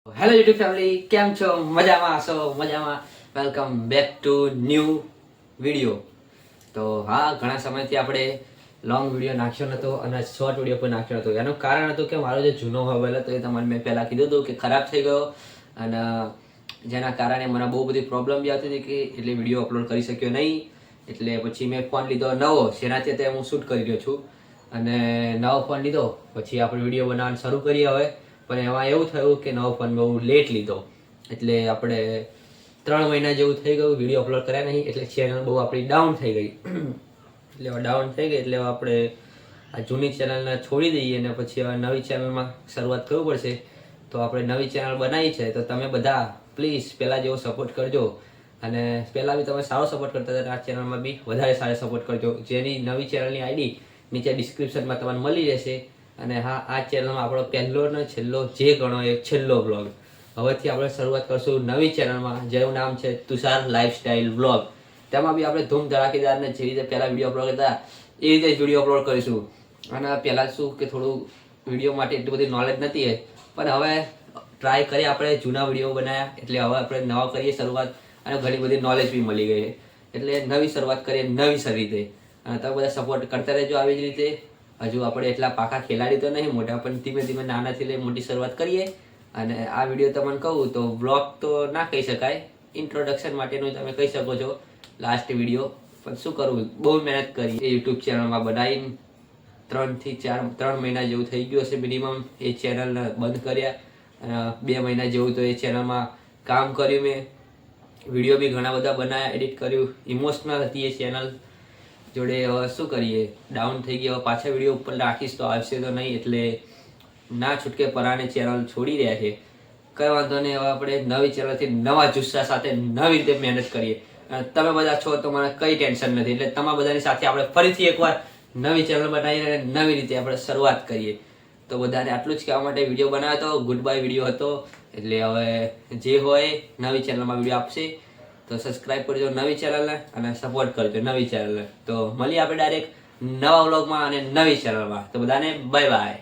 Hello YouTube family, કેમ છો? મજામાં હશો? મજામાં. Welcome back to new video. તો હા, ઘણા સમયથી આપણે લોંગ વિડીયો નાખ્યો નહોતો અને શોર્ટ વિડીયો પણ નાખ્યો નહોતો. એનું કારણ હતું કે મારો જે જૂનો મોબાઈલ હતો એ તમને મેં પહેલાં કીધું હતું કે ખરાબ થઈ ગયો અને જેના કારણે મને બહુ બધી પ્રોબ્લેમ બી આવતી હતી કે એટલે વિડીયો અપલોડ કરી શક્યો નહીં. એટલે પછી મેં ફોન લીધો નવો, જેનાથી અત્યારે હું શૂટ કરી રહ્યો છું. અને નવો ફોન લીધો પછી આપણે વિડીયો બનાવવાનું શરૂ કરીએ હવે. પણ એમાં એવું થયું કે નવો ફોન બહુ લેટ લીધો, એટલે આપણે 3 મહિના જેવું થઈ ગયું વિડીયો અપલોડ કર્યા નહીં. એટલે ચેનલ બહુ આપણી ડાઉન થઈ ગઈ. એટલે ડાઉન થઈ ગઈ એટલે આપણે આ જૂની ચેનલને છોડી દઈએ અને પછી હવે નવી ચેનલમાં શરૂઆત કરવું પડશે. તો આપણે નવી ચેનલ બનાવી છે, તો તમે બધા પ્લીઝ પહેલાં જેવો સપોર્ટ કરજો. અને પહેલાં બી તમે સારો સપોર્ટ કરતા હતા, આ ચેનલમાં બી વધારે સારો સપોર્ટ કરજો. જેની નવી ચેનલની આઈડી નીચે ડિસ્ક્રિપ્શનમાં તમને મળી રહેશે. અને હા, આ ચેનલમાં આપણો પહેલો ને છેલ્લો જે ગણો એ છેલ્લો વ્લોગ. હવેથી આપણે શરૂઆત કરશું નવી ચેનલમાં, જેનું નામ છે તુષાર લાઈફસ્ટાઈલ વ્લોગ. તેમાં બી આપણે ધૂમ ધડાકેદારને જે રીતે પહેલાં વિડીયો અપલોડ કરતા એ રીતે જ વિડીયો અપલોડ કરીશું. અને પહેલાં શું કે થોડું વિડીયો માટે એટલી બધી નોલેજ નથી, પણ હવે ટ્રાય કરીએ. આપણે જૂના વિડીયો બનાવ્યા એટલે હવે આપણે નવા કરીએ શરૂઆત, અને ઘણી બધી નોલેજ બી મળી ગઈ. એટલે નવી શરૂઆત કરીએ નવી રીતે. અને તમે બધા સપોર્ટ કરતા રહેજો આવી જ રીતે. હજુ આપણે એટલા પાકા ખેલાડી તો નહીં મોટા, પણ ધીમે ધીમે નાનાથી લઈ મોટી શરૂઆત કરીએ. અને આ વિડીયો તમને કહું તો બ્લોગ તો ના કહી શકાય, ઇન્ટ્રોડક્શન માટેનું તમે કહી શકો છો લાસ્ટ વિડીયો. પણ શું કરવું, બહુ મહેનત કરી એ યુટ્યુબ ચેનલમાં બનાવીને 3 મહિના જેવું થઈ ગયું હશે મિનિમમ એ ચેનલને બંધ કર્યા. અને 2 મહિના જેવું તો એ ચેનલમાં કામ કર્યું મેં. વિડીયો બી ઘણા બધા બનાવ્યા, એડિટ કર્યું. ઇમોશનલ હતી એ ચેનલ જોડે. હવે શું કરીએ, ડાઉન થઈ ગઈ. હવે પાછા વિડીયો ઉપર રાખીશ તો આવશે તો નહીં, એટલે ના છૂટકે પરાણે ચેનલ છોડી રહ્યા છે. કંઈ વાંધો નહીં, હવે આપણે નવી ચેનલથી નવા જુસ્સા સાથે નવી રીતે મહેનત કરીએ. અને તમે બધા છો તો મને કંઈ ટેન્શન નથી. એટલે તમારા બધાની સાથે આપણે ફરીથી એકવાર નવી ચેનલ બનાવીને નવી રીતે આપણે શરૂઆત કરીએ. તો બધાને આટલું જ કહેવા માટે વિડીયો બનાવ્યો હતો. ગુડ બાય વિડીયો હતો. એટલે હવે જે હોય નવી ચેનલમાં વિડીયો આપશે, તો સબસ્ક્રાઈબ કરજો નવી ચેનલને અને સપોર્ટ કરજો નવી ચેનલને. તો મળીએ આપણે ડાયરેક્ટ નવા વ્લોગમાં અને નવી ચેનલમાં. તો બધાને બાય બાય.